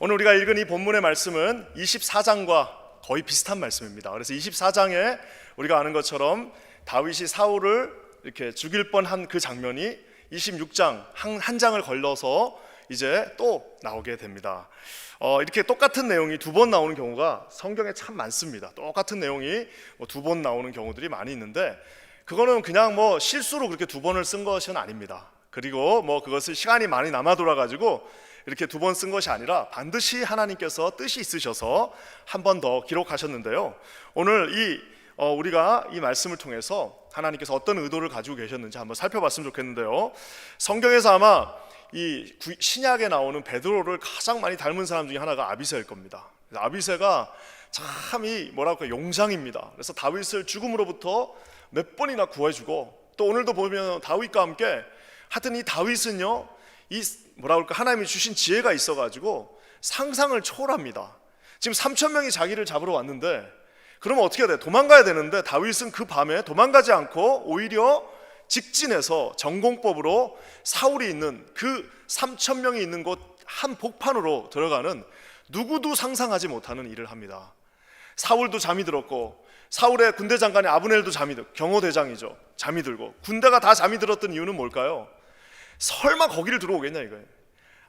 오늘 우리가 읽은 이 본문의 말씀은 24장과 거의 비슷한 말씀입니다. 그래서 24장에 우리가 아는 것처럼 다윗이 사울을 이렇게 죽일 뻔한 그 장면이 26장 한 장을 걸러서 이제 또 나오게 됩니다. 이렇게 똑같은 내용이 두 번 나오는 경우가 성경에 참 많습니다. 똑같은 내용이 두 번 나오는 경우들이 많이 있는데, 그거는 그냥 실수로 그렇게 두 번을 쓴 것은 아닙니다. 그리고 그것을 시간이 많이 남아 돌아가지고 이렇게 두 번 쓴 것이 아니라 반드시 하나님께서 뜻이 있으셔서 한 번 더 기록하셨는데요. 오늘 우리가 이 말씀을 통해서 하나님께서 어떤 의도를 가지고 계셨는지 한번 살펴봤으면 좋겠는데요. 성경에서 아마 이 신약에 나오는 베드로를 가장 많이 닮은 사람 중에 하나가 아비새일 겁니다. 아비새가 참 용장입니다. 그래서 다윗을 죽음으로부터 몇 번이나 구해주고, 또 오늘도 보면 다윗과 함께 하여튼 이 다윗은요, 하나님이 주신 지혜가 있어가지고 상상을 초월합니다. 지금 3,000명이 자기를 잡으러 왔는데, 그러면 어떻게 해야 돼? 도망가야 되는데 다윗은 그 밤에 도망가지 않고 오히려 직진해서 전공법으로 사울이 있는 그 3,000명이 있는 곳 한 복판으로 들어가는 누구도 상상하지 못하는 일을 합니다. 사울도 잠이 들었고, 사울의 군대 장관이 아브넬도 경호대장이죠, 잠이 들고, 군대가 다 잠이 들었던 이유는 뭘까요? 설마 거기를 들어오겠냐 이거예요.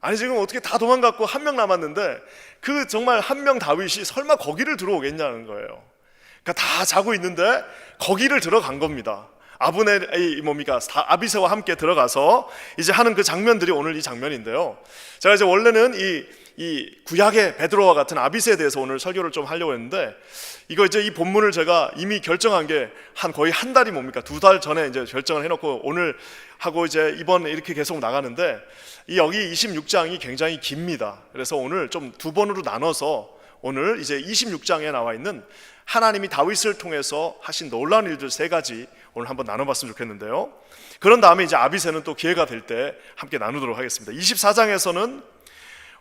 아니, 지금 어떻게 다 도망갔고 한 명 남았는데 그 정말 한 명 다윗이 설마 거기를 들어오겠냐는 거예요. 그러니까 다 자고 있는데 거기를 들어간 겁니다. 아비새와 함께 들어가서 이제 하는 그 장면들이 오늘 이 장면인데요. 제가 이제 원래는 이 구약의 베드로와 같은 아비새에 대해서 오늘 설교를 좀 하려고 했는데, 이 본문을 제가 이미 결정한 게 거의 한 달이 두 달 전에 이제 결정을 해놓고 오늘 하고 이제 이번 이렇게 계속 나가는데, 여기 26장이 굉장히 깁니다. 그래서 오늘 좀 두 번으로 나눠서 오늘 이제 26장에 나와 있는 하나님이 다윗을 통해서 하신 놀라운 일들 3가지 오늘 한번 나눠봤으면 좋겠는데요. 그런 다음에 이제 아비새는 또 기회가 될 때 함께 나누도록 하겠습니다. 24장에서는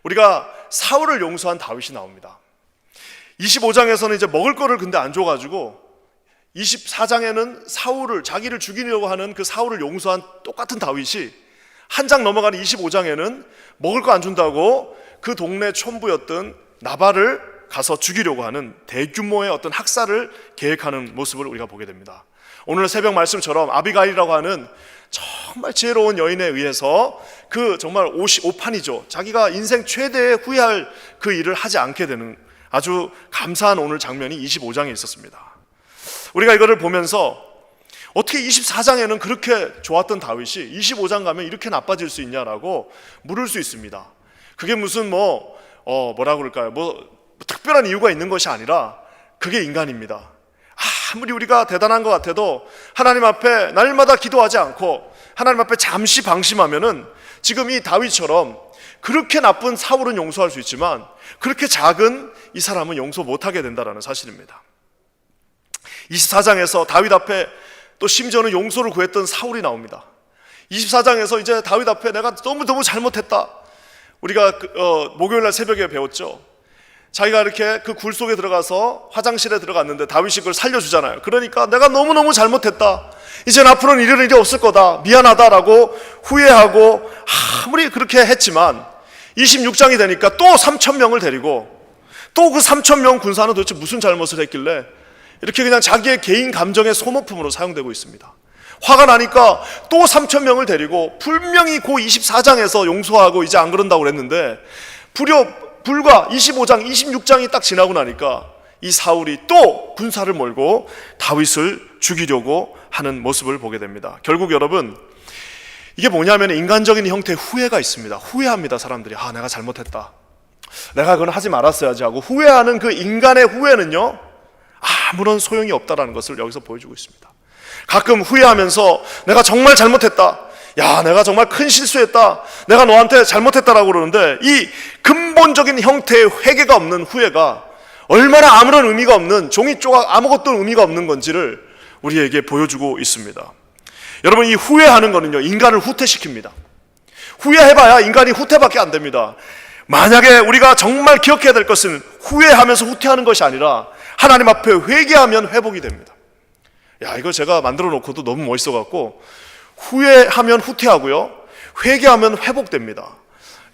우리가 사울을 용서한 다윗이 나옵니다. 25장에서는 이제 먹을 거를 근데 안 줘가지고 24장에는 자기를 죽이려고 하는 그 사울을 용서한 똑같은 다윗이 한 장 넘어가는 25장에는 먹을 거 안 준다고 그 동네 촌부였던 나발을 가서 죽이려고 하는 대규모의 어떤 학살을 계획하는 모습을 우리가 보게 됩니다. 오늘 새벽 말씀처럼 아비가일이라고 하는 정말 지혜로운 여인에 의해서 그 정말 오판이죠, 자기가 인생 최대의 후회할 그 일을 하지 않게 되는 아주 감사한 오늘 장면이 25장에 있었습니다. 우리가 이거를 보면서 어떻게 24장에는 그렇게 좋았던 다윗이 25장 가면 이렇게 나빠질 수 있냐라고 물을 수 있습니다. 그게 무슨 특별한 이유가 있는 것이 아니라 그게 인간입니다. 아무리 우리가 대단한 것 같아도 하나님 앞에 날마다 기도하지 않고 하나님 앞에 잠시 방심하면은 지금 이 다윗처럼 그렇게 나쁜 사울은 용서할 수 있지만 그렇게 작은 이 사람은 용서 못하게 된다는 사실입니다. 24장에서 다윗 앞에 또 심지어는 용서를 구했던 사울이 나옵니다. 24장에서 이제 다윗 앞에 내가 너무 잘못했다. 우리가 목요일날 새벽에 배웠죠. 자기가 이렇게 그 굴 속에 들어가서 화장실에 들어갔는데 다윗이 그걸 살려주잖아요. 그러니까 내가 너무너무 잘못했다, 이젠 앞으로는 이런 일이 없을 거다, 미안하다라고 후회하고 아무리 그렇게 했지만 26장이 되니까 또 3,000명을 데리고 또 그 3,000명 군사는 도대체 무슨 잘못을 했길래 이렇게 그냥 자기의 개인 감정의 소모품으로 사용되고 있습니다. 화가 나니까 또 3,000명을 데리고 분명히 그 24장에서 용서하고 이제 안 그런다고 그랬는데 불과 25장, 26장이 딱 지나고 나니까 이 사울이 또 군사를 몰고 다윗을 죽이려고 하는 모습을 보게 됩니다. 결국 여러분, 이게 뭐냐면 인간적인 형태의 후회가 있습니다. 후회합니다. 사람들이 내가 잘못했다, 내가 그건 하지 말았어야지 하고 후회하는 그 인간의 후회는요, 아무런 소용이 없다라는 것을 여기서 보여주고 있습니다. 가끔 후회하면서 내가 정말 잘못했다, 내가 정말 큰 실수했다, 내가 너한테 잘못했다라고 그러는데 이 근본적인 형태의 회개가 없는 후회가 얼마나 아무런 의미가 없는 종이조각 아무것도 의미가 없는 건지를 우리에게 보여주고 있습니다. 여러분, 이 후회하는 거는요, 인간을 후퇴시킵니다. 후회해봐야 인간이 후퇴밖에 안 됩니다. 만약에 우리가 정말 기억해야 될 것은 후회하면서 후퇴하는 것이 아니라 하나님 앞에 회개하면 회복이 됩니다. 이거 제가 만들어 놓고도 너무 멋있어 갖고, 후회하면 후퇴하고요, 회개하면 회복됩니다.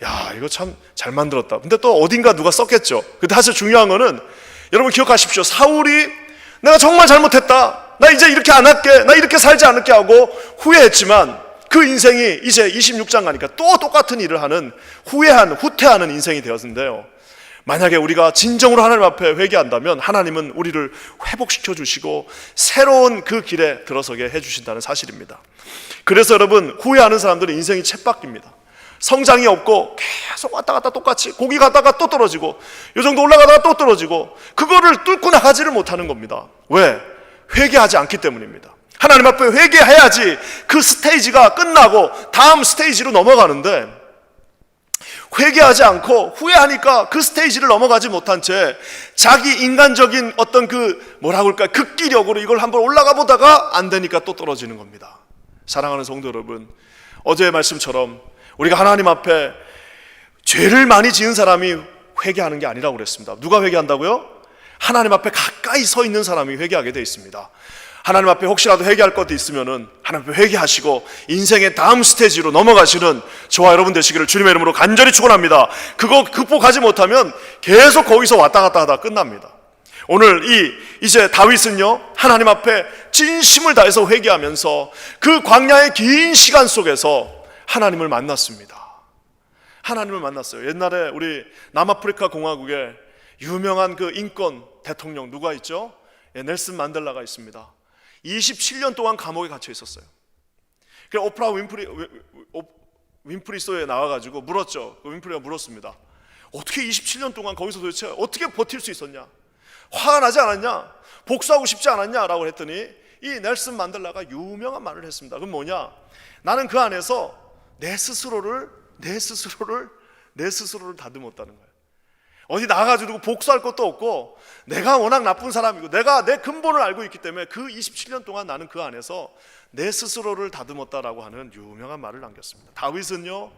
야, 이거 참 잘 만들었다. 근데 또 어딘가 누가 썼겠죠. 근데 사실 중요한 거는 여러분 기억하십시오. 사울이 내가 정말 잘못했다, 나 이제 이렇게 안 할게, 나 이렇게 살지 않을게 하고 후회했지만 그 인생이 이제 26장 가니까 또 똑같은 일을 하는 후퇴하는 인생이 되었는데요, 만약에 우리가 진정으로 하나님 앞에 회개한다면 하나님은 우리를 회복시켜 주시고 새로운 그 길에 들어서게 해주신다는 사실입니다. 그래서 여러분, 후회하는 사람들은 인생이 쳇바퀴입니다. 성장이 없고 계속 왔다 갔다 똑같이 고기 가다가 또 떨어지고 이 정도 올라가다가 또 떨어지고 그거를 뚫고 나가지를 못하는 겁니다. 왜? 회개하지 않기 때문입니다. 하나님 앞에 회개해야지 그 스테이지가 끝나고 다음 스테이지로 넘어가는데, 회개하지 않고 후회하니까 그 스테이지를 넘어가지 못한 채 자기 인간적인 어떤 그 뭐라고 할까, 극기력으로 이걸 한번 올라가 보다가 안 되니까 또 떨어지는 겁니다. 사랑하는 성도 여러분, 어제의 말씀처럼 우리가 하나님 앞에 죄를 많이 지은 사람이 회개하는 게 아니라고 그랬습니다. 누가 회개한다고요? 하나님 앞에 가까이 서 있는 사람이 회개하게 되어 있습니다. 하나님 앞에 혹시라도 회개할 것도 있으면은 하나님 앞에 회개하시고 인생의 다음 스테이지로 넘어가시는 저와 여러분 되시기를 주님의 이름으로 간절히 축원합니다. 그거 극복하지 못하면 계속 거기서 왔다 갔다 하다 끝납니다. 오늘 이제 다윗은요, 하나님 앞에 진심을 다해서 회개하면서 그 광야의 긴 시간 속에서 하나님을 만났습니다. 하나님을 만났어요. 옛날에 우리 남아프리카 공화국에 유명한 그 인권 대통령 누가 있죠? 넬슨 만델라가 있습니다. 27년 동안 감옥에 갇혀 있었어요. 그래서 오프라 윈프리 쇼에 나와가지고 물었죠. 윈프리가 물었습니다. 어떻게 27년 동안 거기서 도대체 어떻게 버틸 수 있었냐? 화가 나지 않았냐? 복수하고 싶지 않았냐? 라고 했더니 이 넬슨 만델라가 유명한 말을 했습니다. 그건 뭐냐? 나는 그 안에서 내 스스로를 다듬었다는 거예요. 어디 나가가지고 복수할 것도 없고 내가 워낙 나쁜 사람이고 내가 내 근본을 알고 있기 때문에 그 27년 동안 나는 그 안에서 내 스스로를 다듬었다라고 하는 유명한 말을 남겼습니다. 다윗은요,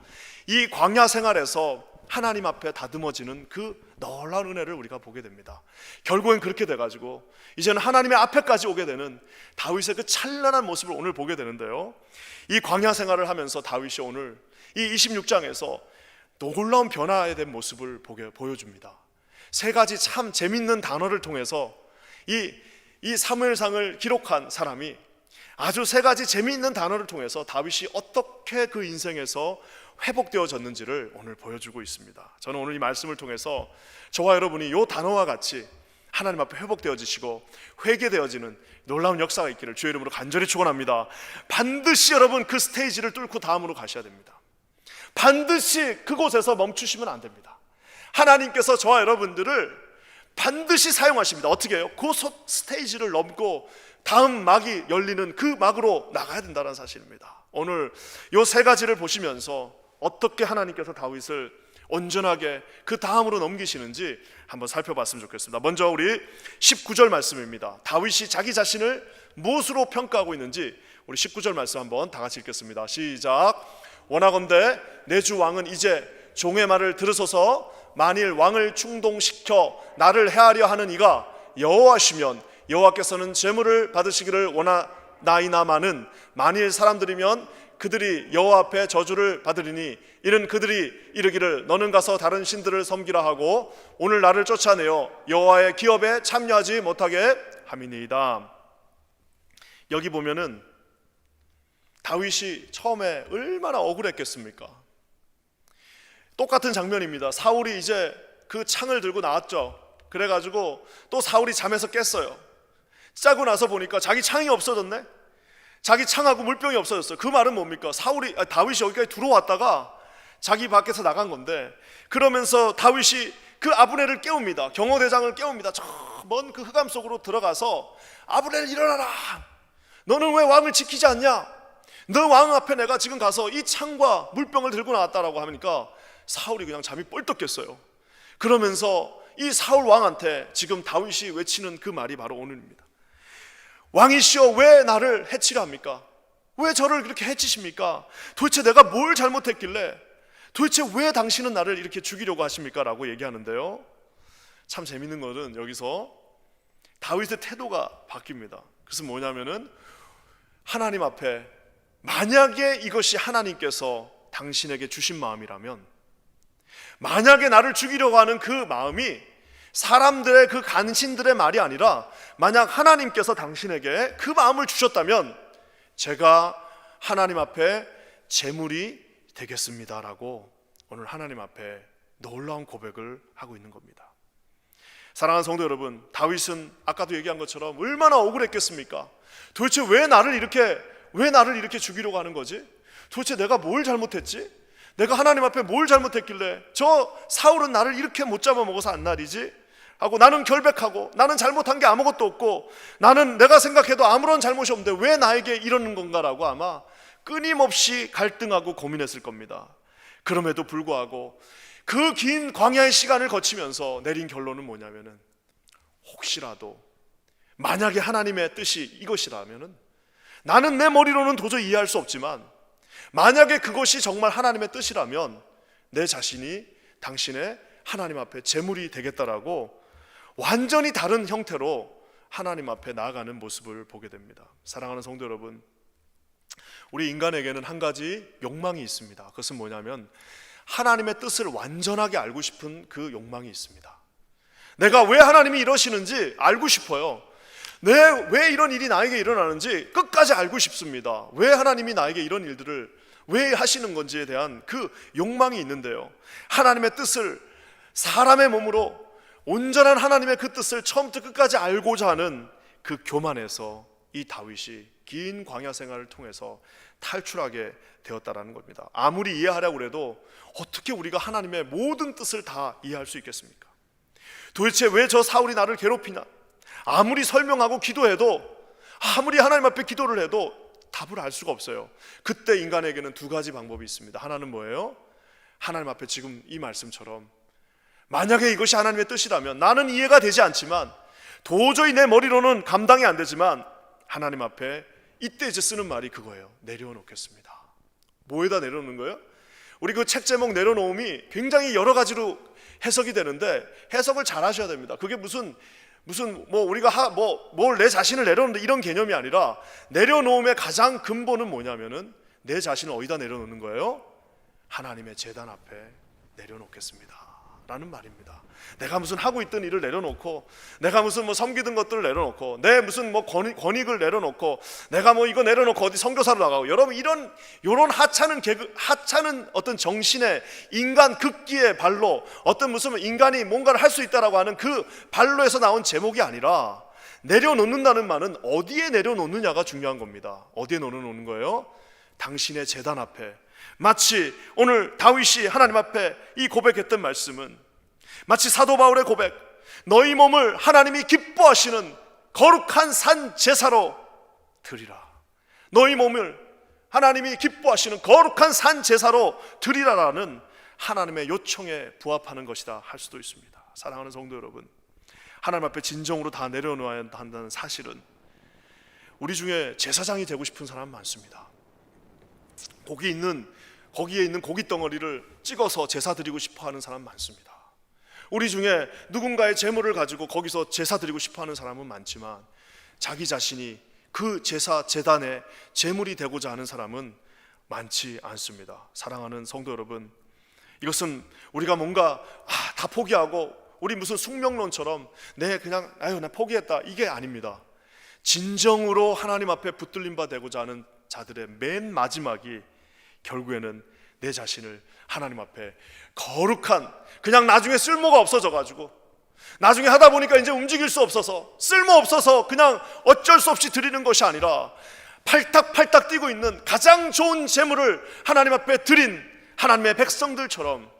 이 광야 생활에서 하나님 앞에 다듬어지는 그 놀라운 은혜를 우리가 보게 됩니다. 결국엔 그렇게 돼가지고 이제는 하나님의 앞에까지 오게 되는 다윗의 그 찬란한 모습을 오늘 보게 되는데요, 이 광야 생활을 하면서 다윗이 오늘 이 26장에서 놀라운 변화에 대한 모습을 보여줍니다. 세 가지 참 재밌는 단어를 통해서 이 사무엘상을 기록한 사람이 아주 세 가지 재미있는 단어를 통해서 다윗이 어떻게 그 인생에서 회복되어졌는지를 오늘 보여주고 있습니다. 저는 오늘 이 말씀을 통해서 저와 여러분이 이 단어와 같이 하나님 앞에 회복되어지시고 회개되어지는 놀라운 역사가 있기를 주의 이름으로 간절히 축원합니다. 반드시 여러분 그 스테이지를 뚫고 다음으로 가셔야 됩니다. 반드시 그곳에서 멈추시면 안 됩니다. 하나님께서 저와 여러분들을 반드시 사용하십니다. 어떻게 해요? 그 스테이지를 넘고 다음 막이 열리는 그 막으로 나가야 된다는 사실입니다. 오늘 이 세 가지를 보시면서 어떻게 하나님께서 다윗을 온전하게 그 다음으로 넘기시는지 한번 살펴봤으면 좋겠습니다. 먼저 우리 19절 말씀입니다. 다윗이 자기 자신을 무엇으로 평가하고 있는지 우리 19절 말씀 한번 다 같이 읽겠습니다. 시작. 원하건대 내 주 왕은 이제 종의 말을 들으소서. 만일 왕을 충동시켜 나를 해하려 하는 이가 여호와시면 여호와께서는 제물을 받으시기를 원하나이다마는 만일 사람들이면 그들이 여호와 앞에 저주를 받으리니 이는 그들이 이르기를 너는 가서 다른 신들을 섬기라 하고 오늘 나를 쫓아내어 여호와의 기업에 참여하지 못하게 함이니이다. 여기 보면은 다윗이 처음에 얼마나 억울했겠습니까? 똑같은 장면입니다. 사울이 이제 그 창을 들고 나왔죠. 그래가지고 또 사울이 잠에서 깼어요. 짜고 나서 보니까 자기 창이 없어졌네. 자기 창하고 물병이 없어졌어요. 그 말은 뭡니까? 다윗이 여기까지 들어왔다가 자기 밖에서 나간 건데, 그러면서 다윗이 그 아브넬을 깨웁니다. 경호대장을 깨웁니다. 저 먼 그 흑암 속으로 들어가서 아브넬 일어나라. 너는 왜 왕을 지키지 않냐? 너 왕 앞에 내가 지금 가서 이 창과 물병을 들고 나왔다라고 하니까 사울이 그냥 잠이 뻘떡 깼어요. 그러면서 이 사울 왕한테 지금 다윗이 외치는 그 말이 바로 오늘입니다. 왕이시여 왜 나를 해치려 합니까? 왜 저를 그렇게 해치십니까? 도대체 내가 뭘 잘못했길래 도대체 왜 당신은 나를 이렇게 죽이려고 하십니까? 라고 얘기하는데요, 참 재밌는 것은 여기서 다윗의 태도가 바뀝니다. 그래서 뭐냐면은 하나님 앞에 만약에 이것이 하나님께서 당신에게 주신 마음이라면 만약에 나를 죽이려고 하는 그 마음이 사람들의 그 간신들의 말이 아니라 만약 하나님께서 당신에게 그 마음을 주셨다면 제가 하나님 앞에 제물이 되겠습니다라고 오늘 하나님 앞에 놀라운 고백을 하고 있는 겁니다. 사랑하는 성도 여러분, 다윗은 아까도 얘기한 것처럼 얼마나 억울했겠습니까? 도대체 왜 나를 이렇게 죽이려고 하는 거지? 도대체 내가 뭘 잘못했지? 내가 하나님 앞에 뭘 잘못했길래 저 사울은 나를 이렇게 못 잡아먹어서 안 날이지? 하고 나는 결백하고 나는 잘못한 게 아무것도 없고 나는 내가 생각해도 아무런 잘못이 없는데 왜 나에게 이러는 건가라고 아마 끊임없이 갈등하고 고민했을 겁니다. 그럼에도 불구하고 그 긴 광야의 시간을 거치면서 내린 결론은 뭐냐면은 혹시라도 만약에 하나님의 뜻이 이것이라면은 나는 내 머리로는 도저히 이해할 수 없지만 만약에 그것이 정말 하나님의 뜻이라면 내 자신이 당신의 하나님 앞에 제물이 되겠다라고 완전히 다른 형태로 하나님 앞에 나아가는 모습을 보게 됩니다. 사랑하는 성도 여러분, 우리 인간에게는 한 가지 욕망이 있습니다. 그것은 뭐냐면 하나님의 뜻을 완전하게 알고 싶은 그 욕망이 있습니다. 내가 왜 하나님이 이러시는지 알고 싶어요. 왜 이런 일이 나에게 일어나는지 끝까지 알고 싶습니다. 왜 하나님이 나에게 이런 일들을 왜 하시는 건지에 대한 그 욕망이 있는데요, 하나님의 뜻을 사람의 몸으로 온전한 하나님의 그 뜻을 처음부터 끝까지 알고자 하는 그 교만에서 이 다윗이 긴 광야 생활을 통해서 탈출하게 되었다라는 겁니다. 아무리 이해하려고 해도 어떻게 우리가 하나님의 모든 뜻을 다 이해할 수 있겠습니까? 도대체 왜 저 사울이 나를 괴롭히나? 아무리 설명하고 기도해도, 아무리 하나님 앞에 기도를 해도 답을 알 수가 없어요. 그때 인간에게는 두 가지 방법이 있습니다. 하나는 뭐예요? 하나님 앞에 지금 이 말씀처럼 만약에 이것이 하나님의 뜻이라면 나는 이해가 되지 않지만 도저히 내 머리로는 감당이 안 되지만 하나님 앞에 이때 이제 쓰는 말이 그거예요. 내려놓겠습니다. 뭐에다 내려놓는 거예요? 우리 그 책 제목 내려놓음이 굉장히 여러 가지로 해석이 되는데 해석을 잘 하셔야 됩니다. 그게 무슨 뭐 우리가 뭘 내 자신을 내려놓는다 이런 개념이 아니라 내려놓음의 가장 근본은 뭐냐면은 내 자신을 어디다 내려놓는 거예요? 하나님의 제단 앞에 내려놓겠습니다 라는 말입니다. 내가 무슨 하고 있던 일을 내려놓고, 내가 무슨 뭐 섬기던 것들을 내려놓고, 내 무슨 뭐 권익을 내려놓고, 내가 뭐 이거 내려놓고 어디 선교사로 나가고, 여러분 이런 하찮은 어떤 정신의 인간 극기의 발로 어떤 무슨 인간이 뭔가를 할 수 있다라고 하는 그 발로에서 나온 제목이 아니라 내려놓는다는 말은 어디에 내려놓느냐가 중요한 겁니다. 어디에 내려놓는 거예요? 당신의 제단 앞에. 마치 오늘 다윗이 하나님 앞에 이 고백했던 말씀은 마치 사도 바울의 고백, 너희 몸을 하나님이 기뻐하시는 거룩한 산 제사로 드리라. 너희 몸을 하나님이 기뻐하시는 거룩한 산 제사로 드리라라는 하나님의 요청에 부합하는 것이다 할 수도 있습니다. 사랑하는 성도 여러분, 하나님 앞에 진정으로 다 내려놓아야 한다는 사실은 우리 중에 제사장이 되고 싶은 사람 많습니다. 거기에 있는 고기 덩어리를 찍어서 제사 드리고 싶어 하는 사람 많습니다. 우리 중에 누군가의 재물을 가지고 거기서 제사 드리고 싶어 하는 사람은 많지만 자기 자신이 그 제사 제단에 제물이 되고자 하는 사람은 많지 않습니다. 사랑하는 성도 여러분, 이것은 우리가 뭔가 다 포기하고 우리 무슨 숙명론처럼 그냥 나 포기했다 이게 아닙니다. 진정으로 하나님 앞에 붙들림 바 되고자 하는 자들의 맨 마지막이 결국에는 내 자신을 하나님 앞에 거룩한, 그냥 나중에 쓸모가 없어져가지고 나중에 하다 보니까 이제 움직일 수 없어서 쓸모없어서 그냥 어쩔 수 없이 드리는 것이 아니라 팔딱팔딱 뛰고 있는 가장 좋은 제물을 하나님 앞에 드린 하나님의 백성들처럼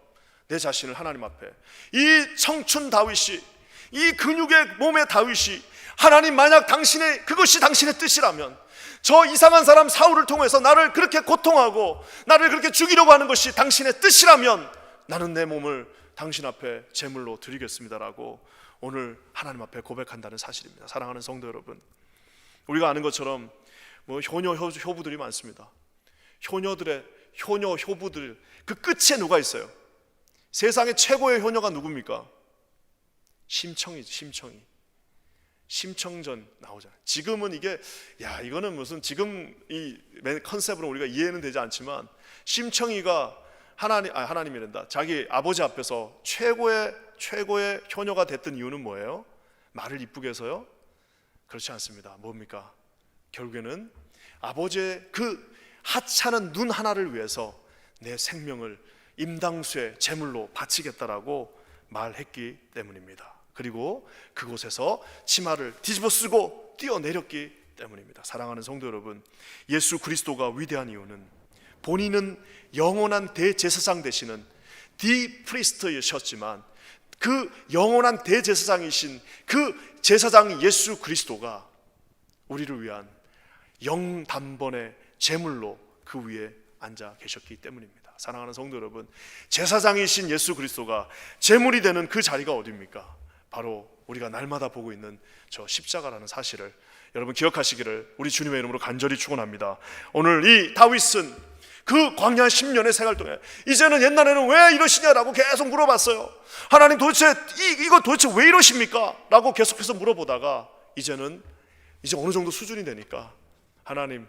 내 자신을 하나님 앞에, 이 청춘 다윗이, 이 근육의 몸의 다윗이 하나님 만약 그것이 당신의 뜻이라면, 저 이상한 사람 사울을 통해서 나를 그렇게 고통하고 나를 그렇게 죽이려고 하는 것이 당신의 뜻이라면 나는 내 몸을 당신 앞에 제물로 드리겠습니다라고 오늘 하나님 앞에 고백한다는 사실입니다. 사랑하는 성도 여러분, 우리가 아는 것처럼 뭐 효녀 효부들이 많습니다. 효녀 효부들 그 끝에 누가 있어요? 세상의 최고의 효녀가 누굽니까? 심청이지. 심청전 나오잖아요. 지금은 이거는 무슨 지금 이 컨셉으로 우리가 이해는 되지 않지만 심청이가 하나님이란다. 자기 아버지 앞에서 최고의 효녀가 됐던 이유는 뭐예요? 말을 이쁘게 해서요? 그렇지 않습니다. 뭡니까? 결국에는 아버지의 그 하찮은 눈 하나를 위해서 내 생명을 임당수의 제물로 바치겠다라고 말했기 때문입니다. 그리고 그곳에서 치마를 뒤집어 쓰고 뛰어내렸기 때문입니다. 사랑하는 성도 여러분, 예수 그리스도가 위대한 이유는 본인은 영원한 대제사장 되시는 디프리스트이셨지만 그 영원한 대제사장이신 그 제사장 예수 그리스도가 우리를 위한 영단번의 제물로 그 위에 앉아 계셨기 때문입니다. 사랑하는 성도 여러분, 제사장이신 예수 그리스도가 제물이 되는 그 자리가 어디입니까? 바로 우리가 날마다 보고 있는 저 십자가라는 사실을 여러분 기억하시기를 우리 주님의 이름으로 간절히 축원합니다. 오늘 이 다윗은 그 광야 10년의 생활 동안 이제는 옛날에는 왜 이러시냐라고 계속 물어봤어요. 하나님 도대체 이거 도대체 왜 이러십니까? 라고 계속해서 물어보다가 이제 어느 정도 수준이 되니까 하나님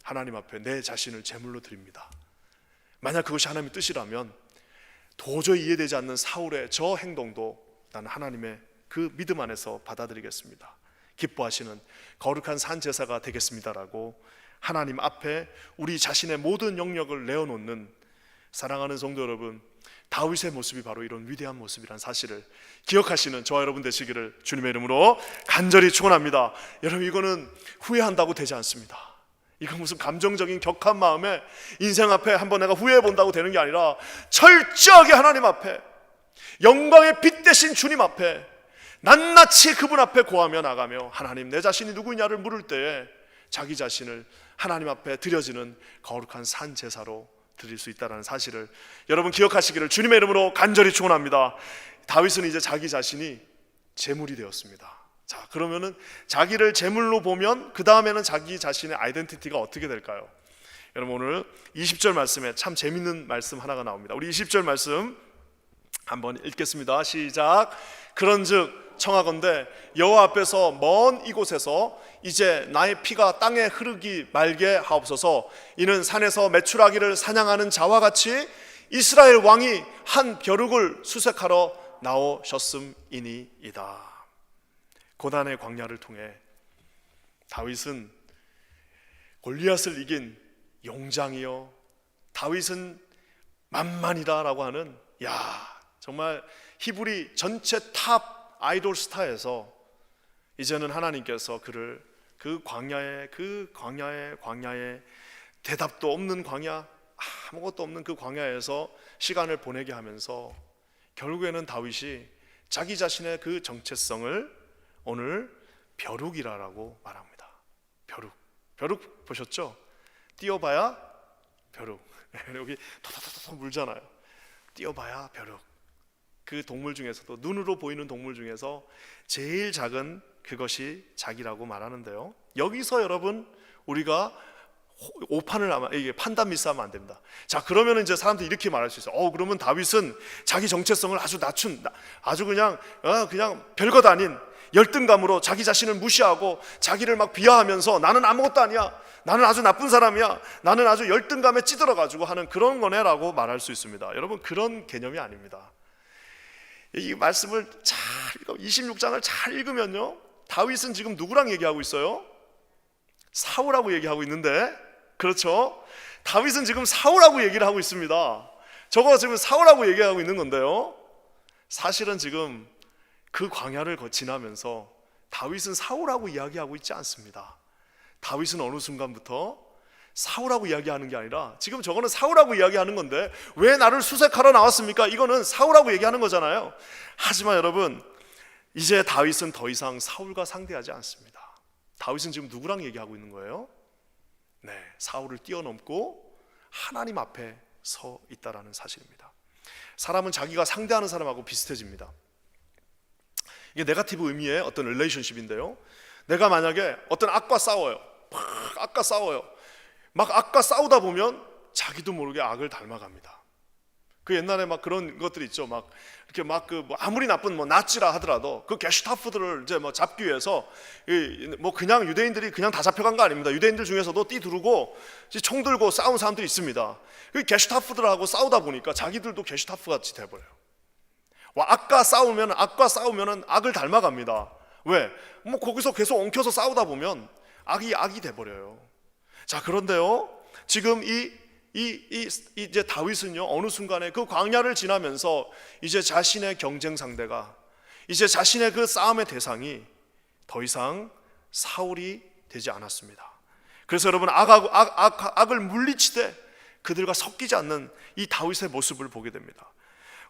앞에 내 자신을 제물로 드립니다. 만약 그것이 하나님의 뜻이라면 도저히 이해되지 않는 사울의 저 행동도 나는 하나님의 그 믿음 안에서 받아들이겠습니다. 기뻐하시는 거룩한 산제사가 되겠습니다라고 하나님 앞에 우리 자신의 모든 영역을 내어놓는 사랑하는 성도 여러분, 다윗의 모습이 바로 이런 위대한 모습이란 사실을 기억하시는 저와 여러분 되시기를 주님의 이름으로 간절히 축원합니다. 여러분, 이거는 후회한다고 되지 않습니다. 이건 무슨 감정적인 격한 마음에 인생 앞에 한번 내가 후회해 본다고 되는 게 아니라 철저하게 하나님 앞에 영광의 빛 대신 주님 앞에 낱낱이 그분 앞에 고하며 나가며 하나님 내 자신이 누구냐를 물을 때에 자기 자신을 하나님 앞에 드려지는 거룩한 산 제사로 드릴 수 있다는 사실을 여러분 기억하시기를 주님의 이름으로 간절히 축원합니다. 다윗은 이제 자기 자신이 제물이 되었습니다. 자, 그러면은 자기를 제물로 보면 그 다음에는 자기 자신의 아이덴티티가 어떻게 될까요? 여러분, 오늘 20절 말씀에 참 재밌는 말씀 하나가 나옵니다. 우리 20절 말씀 한번 읽겠습니다. 시작. 그런즉 청하건대 여호와 앞에서 먼 이곳에서 이제 나의 피가 땅에 흐르기 말게 하옵소서. 이는 산에서 메추라기를 사냥하는 자와 같이 이스라엘 왕이 한 벼룩을 수색하러 나오셨음이니이다. 고난의 광야를 통해 다윗은 골리앗을 이긴 용장이요, 다윗은 만만이다라고 하는, 정말 히브리 전체 탑 아이돌 스타에서 이제는 하나님께서 그를 그 광야에 대답도 없는 광야, 아무것도 없는 그 광야에서 시간을 보내게 하면서 결국에는 다윗이 자기 자신의 그 정체성을 오늘 벼룩이라고 말합니다. 벼룩 보셨죠? 띄어봐야 벼룩. 여기 토토토토 물잖아요. 띄어봐야 벼룩. 그 동물 중에서도 눈으로 보이는 동물 중에서 제일 작은 그것이 자기라고 말하는데요. 여기서 여러분 우리가 이게 판단 미스하면 안 됩니다. 자, 그러면 이제 사람들이 이렇게 말할 수 있어요. 그러면 다윗은 자기 정체성을 아주 낮춘, 아주 그냥 별것 아닌 열등감으로 자기 자신을 무시하고 자기를 막 비하하면서 나는 아무것도 아니야, 나는 아주 나쁜 사람이야, 나는 아주 열등감에 찌들어가지고 하는 그런 거네라고 말할 수 있습니다. 여러분, 그런 개념이 아닙니다. 이 말씀을 잘 26장을 잘 읽으면요, 다윗은 지금 누구랑 얘기하고 있어요? 사울하고 얘기하고 있는데, 그렇죠? 다윗은 지금 사울하고 얘기를 하고 있습니다. 저거 지금 사울하고 얘기하고 있는 건데요, 사실은 지금 그 광야를 지나면서 다윗은 사울하고 이야기하고 있지 않습니다. 다윗은 어느 순간부터 사울하고 이야기하는 게 아니라, 지금 저거는 사울하고 이야기하는 건데 왜 나를 수색하러 나왔습니까? 이거는 사울하고 얘기하는 거잖아요. 하지만 여러분, 이제 다윗은 더 이상 사울과 상대하지 않습니다. 다윗은 지금 누구랑 얘기하고 있는 거예요? 사울을 뛰어넘고 하나님 앞에 서 있다라는 사실입니다. 사람은 자기가 상대하는 사람하고 비슷해집니다. 이게 네거티브 의미의 어떤 릴레이션십인데요, 내가 만약에 어떤 악과 싸워요. 막 악과 싸우다 보면 자기도 모르게 악을 닮아갑니다. 그 옛날에 막 그런 것들이 있죠. 막 이렇게 막 그 뭐 아무리 나쁜 뭐 나치라 하더라도 그 게슈타프들을 이제 뭐 잡기 위해서 뭐 그냥 유대인들이 그냥 다 잡혀간 거 아닙니다. 유대인들 중에서도 띠 두르고 총 들고 싸운 사람들이 있습니다. 그 게슈타프들하고 싸우다 보니까 자기들도 게슈타프 같이 돼버려요. 와, 악과 싸우면은 악을 닮아갑니다. 왜? 뭐 거기서 계속 엉켜서 싸우다 보면 악이 돼버려요. 자, 그런데요, 지금 이제 다윗은요, 어느 순간에 그 광야를 지나면서 이제 자신의 경쟁 상대가, 이제 자신의 그 싸움의 대상이 더 이상 사울이 되지 않았습니다. 그래서 여러분, 악을 물리치되 그들과 섞이지 않는 이 다윗의 모습을 보게 됩니다.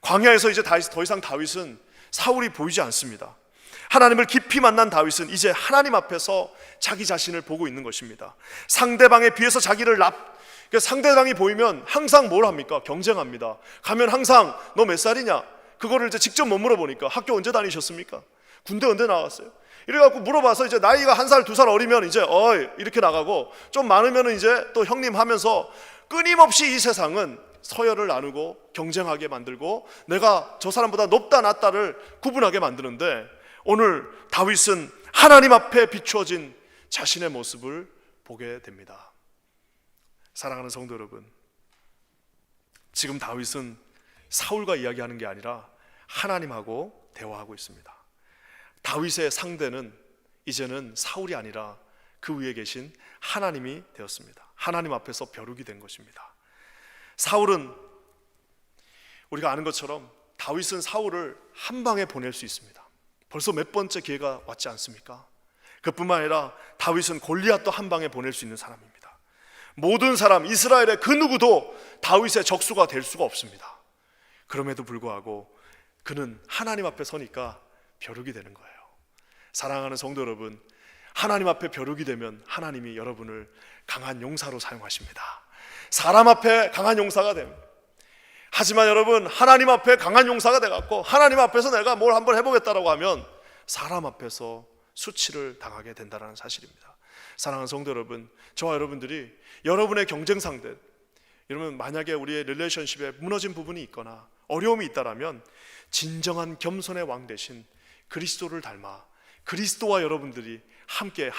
광야에서 이제 더 이상 다윗은 사울이 보이지 않습니다. 하나님을 깊이 만난 다윗은 이제 하나님 앞에서 자기 자신을 보고 있는 것입니다. 상대방에 비해서 상대방이 보이면 항상 뭘 합니까? 경쟁합니다. 가면 항상 너 몇 살이냐? 그거를 이제 직접 못 물어보니까 학교 언제 다니셨습니까? 군대 언제 나왔어요? 이래갖고 물어봐서 이제 나이가 1살, 2살 어리면 이제 이렇게 나가고, 좀 많으면 이제 또 형님 하면서 끊임없이 이 세상은 서열을 나누고 경쟁하게 만들고 내가 저 사람보다 높다 낮다를 구분하게 만드는데, 오늘 다윗은 하나님 앞에 비추어진 자신의 모습을 보게 됩니다. 사랑하는 성도 여러분, 지금 다윗은 사울과 이야기하는 게 아니라 하나님하고 대화하고 있습니다. 다윗의 상대는 이제는 사울이 아니라 그 위에 계신 하나님이 되었습니다. 하나님 앞에서 벼룩이 된 것입니다. 사울은, 우리가 아는 것처럼 다윗은 사울을 한 방에 보낼 수 있습니다. 벌써 몇 번째 기회가 왔지 않습니까? 그뿐만 아니라 다윗은 골리앗도 한 방에 보낼 수 있는 사람입니다. 모든 사람, 이스라엘의 그 누구도 다윗의 적수가 될 수가 없습니다. 그럼에도 불구하고 그는 하나님 앞에 서니까 벼룩이 되는 거예요. 사랑하는 성도 여러분, 하나님 앞에 벼룩이 되면 하나님이 여러분을 강한 용사로 사용하십니다. 사람 앞에 강한 용사가 됩니다. 하지만 여러분, 하나님 앞에 강한 용사가 돼갖고 하나님 앞에서 내가 뭘 한번 해보겠다라고 하면 사람 앞에서 수치를 당하게 된다는 사실입니다. 사랑하는 성도 여러분, 저와 여러분들이 여러분의 경쟁 상대, 여러분 만약에 우리의 릴레이션십에 무너진 부분이 있거나 어려움이 있다라면 진정한 겸손의 왕 대신 그리스도를 닮아 그리스도와 여러분들이 함께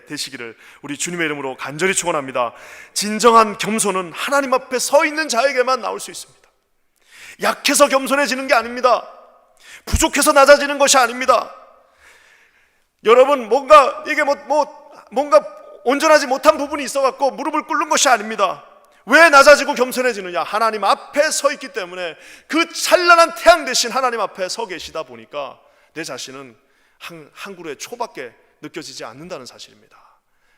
되시기를 우리 주님의 이름으로 간절히 축원합니다. 진정한 겸손은 하나님 앞에 서 있는 자에게만 나올 수 있습니다. 약해서 겸손해지는 게 아닙니다. 부족해서 낮아지는 것이 아닙니다. 여러분, 뭔가 온전하지 못한 부분이 있어갖고 무릎을 꿇는 것이 아닙니다. 왜 낮아지고 겸손해지느냐? 하나님 앞에 서 있기 때문에, 그 찬란한 태양 대신 하나님 앞에 서 계시다 보니까 내 자신은 한 그루의 초밖에 느껴지지 않는다는 사실입니다.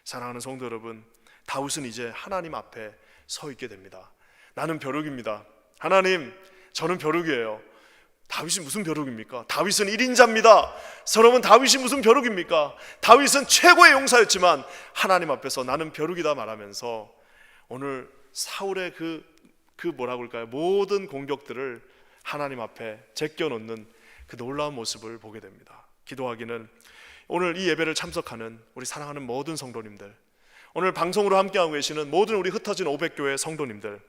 사랑하는 성도 여러분, 다윗은 이제 하나님 앞에 서 있게 됩니다. 나는 벼룩입니다. 하나님, 저는 벼룩이에요. 다윗이 무슨 벼룩입니까? 다윗은 1인자입니다. 여러분, 다윗이 무슨 벼룩입니까? 다윗은 최고의 용사였지만 하나님 앞에서 나는 벼룩이다 말하면서 오늘 사울의 뭐라고 할까요? 모든 공격들을 하나님 앞에 제껴놓는 그 놀라운 모습을 보게 됩니다. 기도하기는 오늘 이 예배를 참석하는 우리 사랑하는 모든 성도님들, 오늘 방송으로 함께하고 계시는 모든 우리 흩어진 500교회 성도님들,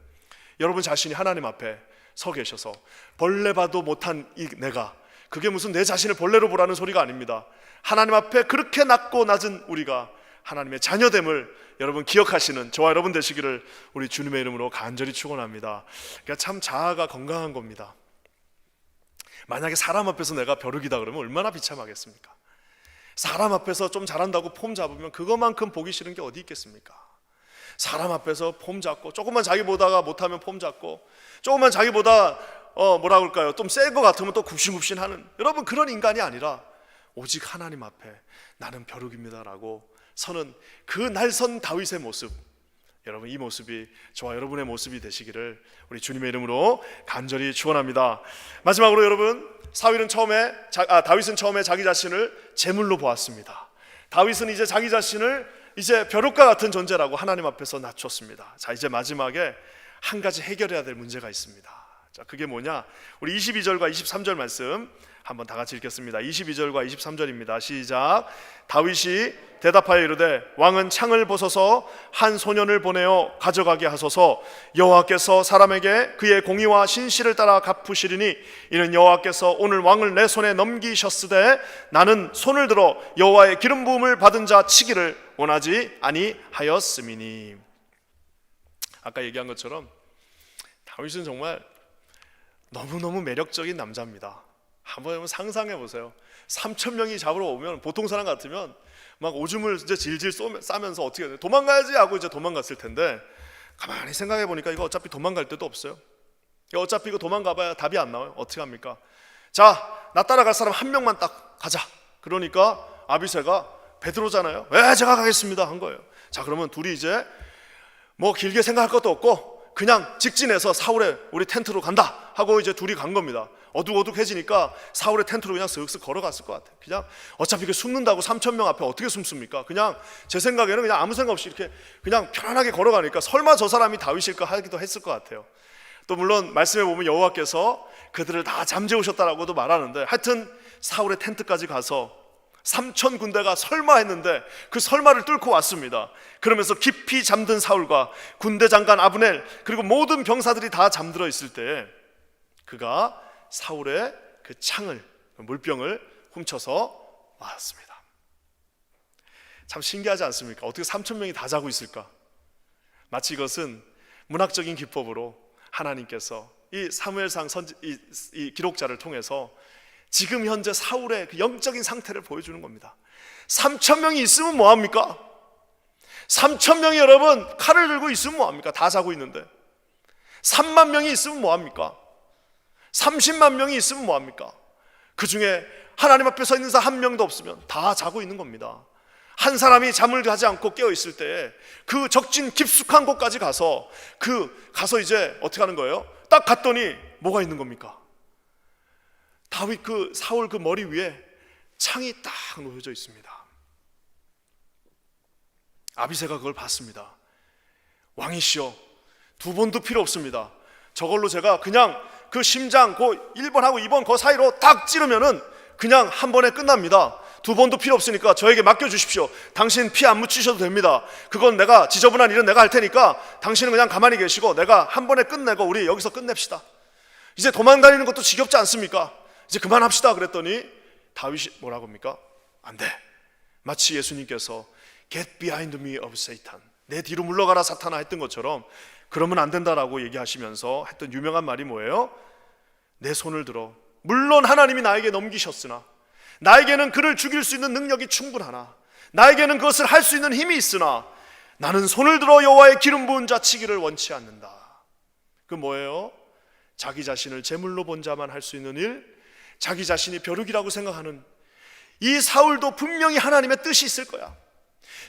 여러분 자신이 하나님 앞에 서 계셔서 벌레 봐도 못한 내가, 그게 무슨 내 자신을 벌레로 보라는 소리가 아닙니다. 하나님 앞에 그렇게 낮고 낮은 우리가 하나님의 자녀됨을 여러분 기억하시는 저와 여러분 되시기를 우리 주님의 이름으로 간절히 축원합니다. 그러니까 참 자아가 건강한 겁니다. 만약에 사람 앞에서 내가 벼룩이다 그러면 얼마나 비참하겠습니까? 사람 앞에서 좀 잘한다고 폼 잡으면 그것만큼 보기 싫은 게 어디 있겠습니까? 사람 앞에서 폼 잡고, 조금만 자기보다가 못하면 폼 잡고, 조금만 자기보다 뭐라고 할까요? 좀 센 것 같으면 또 굽신굽신하는, 여러분 그런 인간이 아니라 오직 하나님 앞에 나는 벼룩입니다라고 서는 그 날선 다윗의 모습, 여러분 이 모습이 저와 여러분의 모습이 되시기를 우리 주님의 이름으로 간절히 축원합니다. 마지막으로 여러분, 다윗은 처음에 자기 자신을 제물로 보았습니다. 다윗은 이제 자기 자신을 이제 벼룩과 같은 존재라고 하나님 앞에서 낮췄습니다. 자, 이제 마지막에 한 가지 해결해야 될 문제가 있습니다. 자, 그게 뭐냐? 우리 22절과 23절 말씀 한번 다 같이 읽겠습니다. 22절과 23절입니다. 시작. 다윗이 대답하여 이르되 왕은 창을 벗어서 한 소년을 보내어 가져가게 하소서. 여호와께서 사람에게 그의 공의와 신실을 따라 갚으시리니 이는 여호와께서 오늘 왕을 내 손에 넘기셨으되 나는 손을 들어 여호와의 기름 부음을 받은 자 치기를 원하지 아니하였음이니. 아까 얘기한 것처럼 다윗은 정말 너무너무 매력적인 남자입니다. 한번 상상해 보세요. 3,000명이 잡으러 오면 보통 사람 같으면 막 오줌을 이제 질질 싸면서 어떻게 해야 돼? 도망가야지 하고 이제 도망갔을 텐데, 가만히 생각해 보니까 이거 어차피 도망갈 데도 없어요. 어차피 이거 도망가봐야 답이 안 나와요. 어떻게 합니까? 자, 나 따라갈 사람 한 명만 딱 가자. 그러니까 아비새가 베드로잖아요. 네, 제가 가겠습니다 한 거예요. 자, 그러면 둘이 이제 뭐 길게 생각할 것도 없고 그냥 직진해서 사울의 우리 텐트로 간다 하고 이제 둘이 간 겁니다. 어둑어둑해지니까 사울의 텐트로 그냥 쓱쓱 걸어갔을 것 같아요. 그냥 어차피 그 숨는다고 3,000명 앞에 어떻게 숨습니까? 그냥 제 생각에는 그냥 아무 생각 없이 이렇게 그냥 편안하게 걸어가니까 설마 저 사람이 다윗일까 하기도 했을 것 같아요. 또 물론 말씀에 보면 여호와께서 그들을 다 잠재우셨다라고도 말하는데, 하여튼 사울의 텐트까지 가서 3,000 군대가 설마 했는데 그 설마를 뚫고 왔습니다. 그러면서 깊이 잠든 사울과 군대 장관 아브넬 그리고 모든 병사들이 다 잠들어 있을 때 그가 사울의 그 창을, 물병을 훔쳐서 맞았습니다. 참 신기하지 않습니까? 어떻게 3,000명이 다 자고 있을까? 마치 이것은 문학적인 기법으로 하나님께서 이 사무엘상 이 기록자를 통해서 지금 현재 사울의 그 영적인 상태를 보여주는 겁니다. 3,000명이 있으면 뭐합니까? 3,000명이 여러분 칼을 들고 있으면 뭐합니까? 다 자고 있는데. 3만 명이 있으면 뭐합니까? 30만 명이 있으면 뭐합니까? 그 중에 하나님 앞에 서 있는 사람 한 명도 없으면 다 자고 있는 겁니다. 한 사람이 잠을 자지 않고 깨어 있을 때 그 적진 깊숙한 곳까지 가서 이제 어떻게 하는 거예요? 딱 갔더니 뭐가 있는 겁니까? 다윗 사울 그 머리 위에 창이 딱 놓여져 있습니다. 아비새가 그걸 봤습니다. 왕이시여, 두 번도 필요 없습니다. 저걸로 제가 그냥 그 심장 그 1번하고 2번 그 사이로 딱 찌르면은 그냥 한 번에 끝납니다. 두 번도 필요 없으니까 저에게 맡겨주십시오. 당신 피 안 묻히셔도 됩니다. 그건 내가 지저분한 일은 내가 할 테니까 당신은 그냥 가만히 계시고 내가 한 번에 끝내고 우리 여기서 끝냅시다. 이제 도망다니는 것도 지겹지 않습니까? 이제 그만합시다 그랬더니 다윗이 뭐라고 합니까? 안 돼. 마치 예수님께서 Get behind me of Satan, 내 뒤로 물러가라 사탄아 했던 것처럼 그러면 안 된다라고 얘기하시면서 했던 유명한 말이 뭐예요? 내 손을 들어, 물론 하나님이 나에게 넘기셨으나 나에게는 그를 죽일 수 있는 능력이 충분하나 나에게는 그것을 할 수 있는 힘이 있으나 나는 손을 들어 여호와의 기름 부은 자 치기를 원치 않는다. 그 뭐예요? 자기 자신을 제물로 본 자만 할 수 있는 일, 자기 자신이 벼룩이라고 생각하는 이 사울도 분명히 하나님의 뜻이 있을 거야.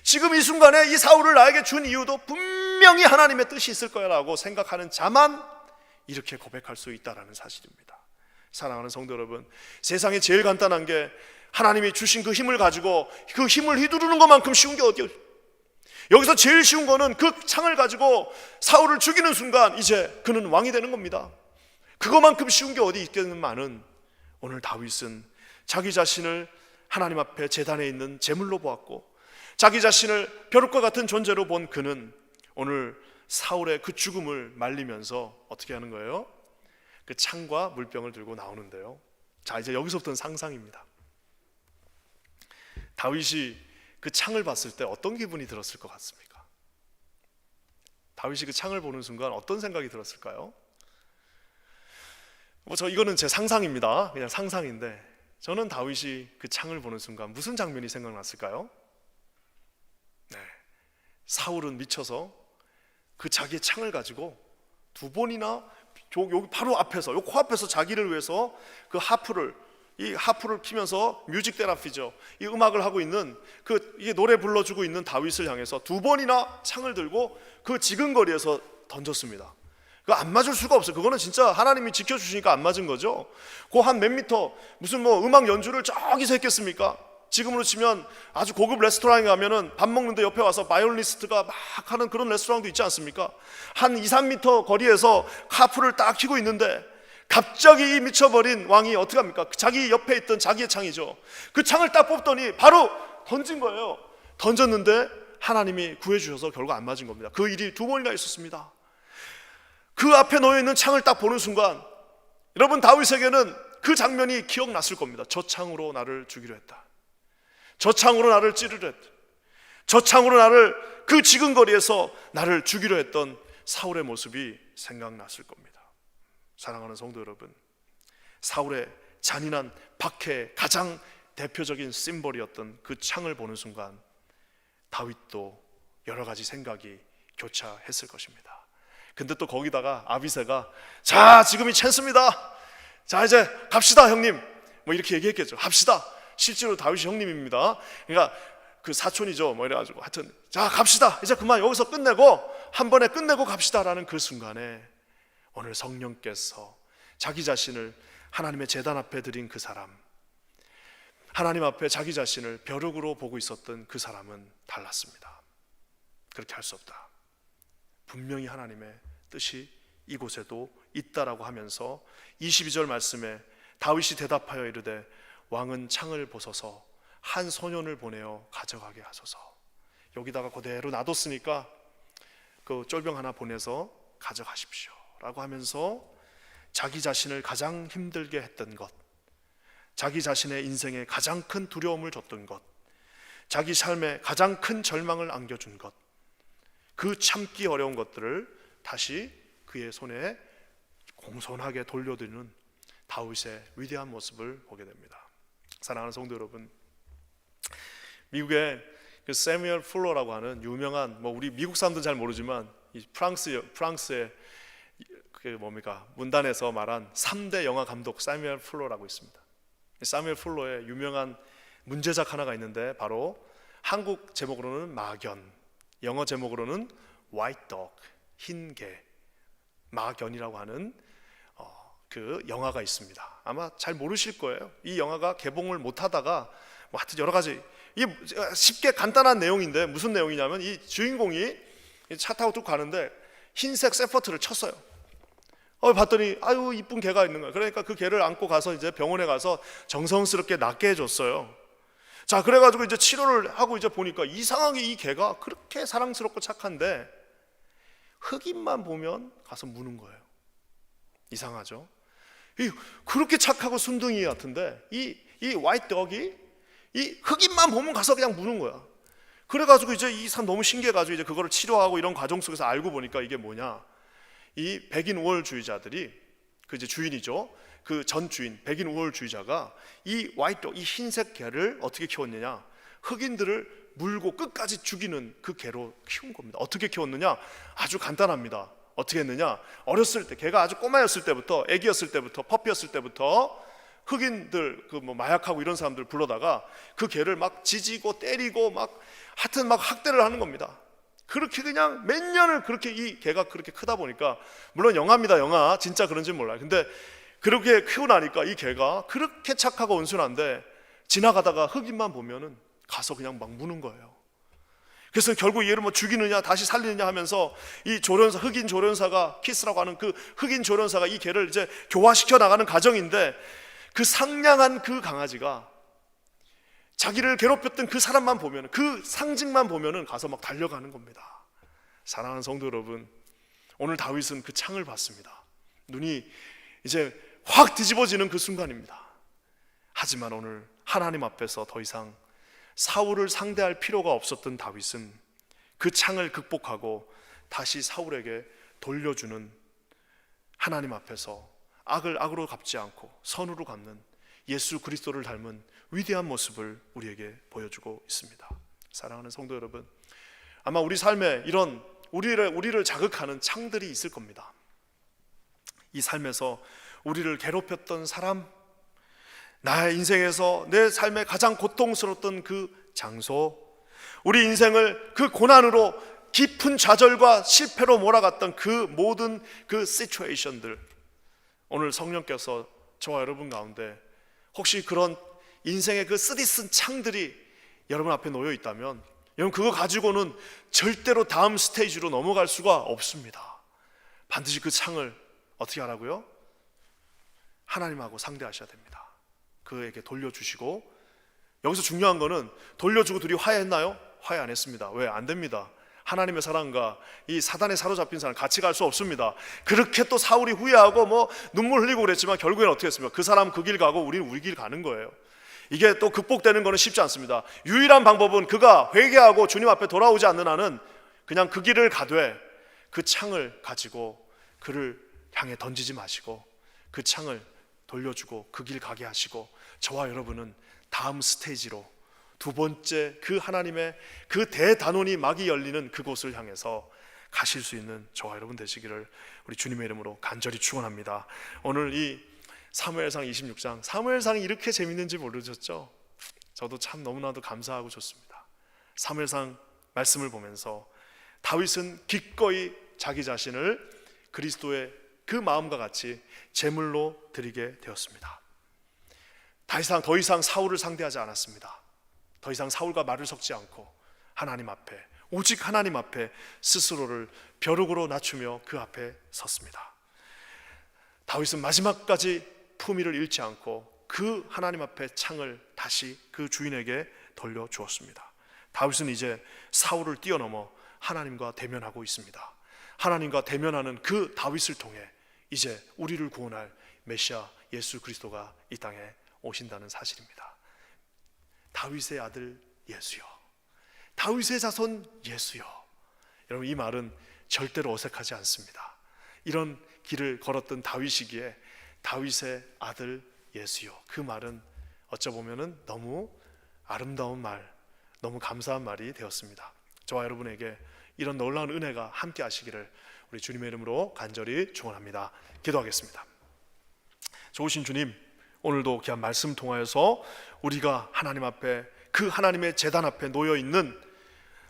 지금 이 순간에 이 사울을 나에게 준 이유도 분명히 하나님의 뜻이 있을 거야 라고 생각하는 자만 이렇게 고백할 수 있다는 사실입니다. 사랑하는 성도 여러분, 세상에 제일 간단한 게 하나님이 주신 그 힘을 가지고 그 힘을 휘두르는 것만큼 쉬운 게 어디요? 여기서 제일 쉬운 거는 그 창을 가지고 사울을 죽이는 순간 이제 그는 왕이 되는 겁니다. 그것만큼 쉬운 게 어디 있겠는만은 오늘 다윗은 자기 자신을 하나님 앞에 제단에 있는 제물로 보았고 자기 자신을 벼룩과 같은 존재로 본 그는 오늘 사울의 그 죽음을 말리면서 어떻게 하는 거예요? 그 창과 물병을 들고 나오는데요. 자, 이제 여기서부터는 상상입니다. 다윗이 그 창을 봤을 때 어떤 기분이 들었을 것 같습니까? 다윗이 그 창을 보는 순간 어떤 생각이 들었을까요? 이거는 제 상상입니다. 그냥 상상인데 저는 다윗이 그 창을 보는 순간 무슨 장면이 생각났을까요? 네, 사울은 미쳐서 그 자기의 창을 가지고 두 번이나 여기 바로 앞에서, 요 코앞에서 자기를 위해서 이 하프를 키면서 뮤직 테라피죠. 이 음악을 하고 있는 이게 노래 불러주고 있는 다윗을 향해서 두 번이나 창을 들고 그 지근거리에서 던졌습니다. 그거 안 맞을 수가 없어요. 그거는 진짜 하나님이 지켜주시니까 안 맞은 거죠. 그 한 몇 미터 무슨 음악 연주를 저기서 했겠습니까? 지금으로 치면 아주 고급 레스토랑에 가면은 밥 먹는데 옆에 와서 바이올리니스트가 막 하는 그런 레스토랑도 있지 않습니까? 한 2, 3미터 거리에서 카프를 딱 켜고 있는데 갑자기 이 미쳐버린 왕이 어떻게 합니까? 자기 옆에 있던 자기의 창이죠. 그 창을 딱 뽑더니 바로 던진 거예요. 던졌는데 하나님이 구해주셔서 결국 안 맞은 겁니다. 그 일이 2번이나 있었습니다. 그 앞에 놓여있는 창을 딱 보는 순간, 여러분 다윗에게는 그 장면이 기억났을 겁니다. 저 창으로 나를 죽이려 했다. 저 창으로 나를 찌르려 했다. 저 창으로 나를, 그 지근거리에서 나를 죽이려 했던 사울의 모습이 생각났을 겁니다. 사랑하는 성도 여러분, 사울의 잔인한 박해의 가장 대표적인 심볼이었던 그 창을 보는 순간 다윗도 여러 가지 생각이 교차했을 것입니다. 근데 또 거기다가 아비새가 자, 지금이 찬스입니다. 자, 이제 갑시다 형님, 뭐 이렇게 얘기했겠죠. 합시다. 실제로 다윗이 형님입니다. 그러니까 그 사촌이죠. 뭐 이래가지고 하여튼 자, 갑시다. 이제 그만 여기서 끝내고 한 번에 끝내고 갑시다라는 그 순간에 오늘 성령께서 자기 자신을 하나님의 제단 앞에 드린 그 사람, 하나님 앞에 자기 자신을 벼룩으로 보고 있었던 그 사람은 달랐습니다. 그렇게 할 수 없다. 분명히 하나님의 뜻이 이곳에도 있다라고 하면서 22절 말씀에 다윗이 대답하여 이르되 왕은 창을 보소서 한 소년을 보내어 가져가게 하소서. 여기다가 그대로 놔뒀으니까 그 쫄병 하나 보내서 가져가십시오 라고 하면서 자기 자신을 가장 힘들게 했던 것, 자기 자신의 인생에 가장 큰 두려움을 줬던 것, 자기 삶에 가장 큰 절망을 안겨준 것, 그 참기 어려운 것들을 다시 그의 손에 공손하게 돌려드리는 다윗의 위대한 모습을 보게 됩니다. 사랑하는 성도 여러분, 미국의 그 세뮤얼 풀러라고 하는 유명한, 뭐 우리 미국 사람들은 잘 모르지만 이 프랑스의 그 뭡니까 문단에서 말한 3대 영화 감독 세뮤얼 풀러라고 있습니다. 세뮤얼 풀러의 유명한 문제작 하나가 있는데 바로 한국 제목으로는 막연, 영어 제목으로는 White Dog, 흰 개, 막연이라고 하는 그 영화가 있습니다. 아마 잘 모르실 거예요. 이 영화가 개봉을 못하다가 뭐 하여튼 여러 가지, 이게 쉽게 간단한 내용인데 무슨 내용이냐면 이 주인공이 차 타고 쭉 가는데 흰색 세퍼트를 쳤어요. 봤더니 아유 이쁜 개가 있는 거예요. 그러니까 그 개를 안고 가서 이제 병원에 가서 정성스럽게 낫게 해줬어요. 자, 그래가지고 이제 치료를 하고 이제 보니까 이상하게 이 개가 그렇게 사랑스럽고 착한데 흑인만 보면 가서 무는 거예요. 이상하죠? 그렇게 착하고 순둥이 같은데 이 화이트 덕이 이 흑인만 보면 가서 그냥 무는 거야. 그래가지고 이제 이 사람 너무 신기해가지고 이제 그거를 치료하고 이런 과정 속에서 알고 보니까 이게 뭐냐, 이 백인 우월주의자들이, 그 이제 주인이죠, 그 전 주인 백인 우월주의자가 이 화이트 덕, 이 흰색 개를 어떻게 키웠느냐, 흑인들을 물고 끝까지 죽이는 그 개로 키운 겁니다. 어떻게 키웠느냐? 아주 간단합니다. 어떻게 했느냐? 어렸을 때, 개가 아주 꼬마였을 때부터, 애기였을 때부터, 퍼피였을 때부터 흑인들 그 뭐 마약하고 이런 사람들 불러다가 그 개를 막 지지고 때리고 막 하여튼 막 학대를 하는 겁니다. 그렇게 그냥 몇 년을 그렇게 이 개가 그렇게 크다 보니까, 물론 영화입니다, 영화. 진짜 그런지 몰라요. 근데 그렇게 키우고 나니까 이 개가 그렇게 착하고 온순한데 지나가다가 흑인만 보면은 가서 그냥 막 무는 거예요. 그래서 결국 얘를 뭐 죽이느냐 다시 살리느냐 하면서 이 조련사, 흑인 조련사가, 키스라고 하는 그 흑인 조련사가 이 개를 이제 교화시켜 나가는 과정인데, 그 상냥한 그 강아지가 자기를 괴롭혔던 그 사람만 보면, 그 상징만 보면은 가서 막 달려가는 겁니다. 사랑하는 성도 여러분, 오늘 다윗은 그 창을 봤습니다. 눈이 이제 확 뒤집어지는 그 순간입니다. 하지만 오늘 하나님 앞에서 더 이상 사울을 상대할 필요가 없었던 다윗은 그 창을 극복하고 다시 사울에게 돌려주는, 하나님 앞에서 악을 악으로 갚지 않고 선으로 갚는 예수 그리스도를 닮은 위대한 모습을 우리에게 보여주고 있습니다. 사랑하는 성도 여러분, 아마 우리 삶에 이런 우리를 자극하는 창들이 있을 겁니다. 이 삶에서 우리를 괴롭혔던 사람, 나의 인생에서 내 삶에 가장 고통스러웠던 그 장소, 우리 인생을 그 고난으로 깊은 좌절과 실패로 몰아갔던 그 모든 그 시츄에이션들, 오늘 성령께서 저와 여러분 가운데 혹시 그런 인생의 그 쓰디쓴 창들이 여러분 앞에 놓여 있다면, 여러분 그거 가지고는 절대로 다음 스테이지로 넘어갈 수가 없습니다. 반드시 그 창을 어떻게 하라고요? 하나님하고 상대하셔야 됩니다. 그에게 돌려주시고, 여기서 중요한 거는 돌려주고 둘이 화해했나요? 화해 안 했습니다. 왜? 안 됩니다. 하나님의 사랑과 이 사단에 사로잡힌 사람 같이 갈 수 없습니다. 그렇게 또 사울이 후회하고 눈물 흘리고 그랬지만 결국에는 어떻게 했습니까? 그 사람 그 길 가고 우리는 우리 길 가는 거예요. 이게 또 극복되는 거는 쉽지 않습니다. 유일한 방법은 그가 회개하고 주님 앞에 돌아오지 않는 한은 그냥 그 길을 가되 그 창을 가지고 그를 향해 던지지 마시고 그 창을 돌려주고 그 길 가게 하시고, 저와 여러분은 다음 스테이지로 두 번째 그 하나님의 그 대단원이 막이 열리는 그곳을 향해서 가실 수 있는 저와 여러분 되시기를 우리 주님의 이름으로 간절히 축원합니다. 오늘 이 사무엘상 26장, 사무엘상이 이렇게 재밌는지 모르셨죠? 저도 참 너무나도 감사하고 좋습니다. 사무엘상 말씀을 보면서 다윗은 기꺼이 자기 자신을 그리스도의 그 마음과 같이 제물로 드리게 되었습니다. 더 이상 사울을 상대하지 않았습니다. 더 이상 사울과 말을 섞지 않고 하나님 앞에, 오직 하나님 앞에 스스로를 벼룩으로 낮추며 그 앞에 섰습니다. 다윗은 마지막까지 품위를 잃지 않고 그 하나님 앞에 창을 다시 그 주인에게 돌려주었습니다. 다윗은 이제 사울을 뛰어넘어 하나님과 대면하고 있습니다. 하나님과 대면하는 그 다윗을 통해 이제 우리를 구원할 메시아 예수 그리스도가 이 땅에 오신다는 사실입니다. 다윗의 아들 예수여, 다윗의 자손 예수여. 여러분, 이 말은 절대로 어색하지 않습니다. 이런 길을 걸었던 다윗이기에 다윗의 아들 예수여, 그 말은 어쩌보면 너무 아름다운 말, 너무 감사한 말이 되었습니다. 저와 여러분에게 이런 놀라운 은혜가 함께 하시기를 우리 주님의 이름으로 간절히 축원합니다. 기도하겠습니다. 좋으신 주님, 오늘도 귀한 말씀 통하여서 우리가 하나님 앞에, 그 하나님의 제단 앞에 놓여 있는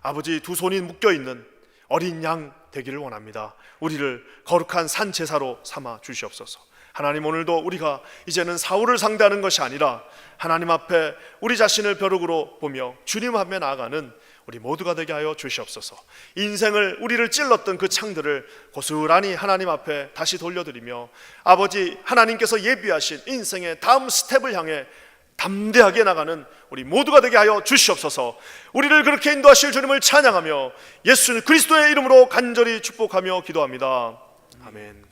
아버지 두 손이 묶여 있는 어린 양 되기를 원합니다. 우리를 거룩한 산 제사로 삼아 주시옵소서. 하나님, 오늘도 우리가 이제는 사울을 상대하는 것이 아니라 하나님 앞에 우리 자신을 벼룩으로 보며 주님 앞에 나아가는 우리 모두가 되게 하여 주시옵소서. 인생을, 우리를 찔렀던 그 창들을 고스란히 하나님 앞에 다시 돌려드리며 아버지 하나님께서 예비하신 인생의 다음 스텝을 향해 담대하게 나가는 우리 모두가 되게 하여 주시옵소서. 우리를 그렇게 인도하실 주님을 찬양하며 예수 그리스도의 이름으로 간절히 축복하며 기도합니다. 아멘.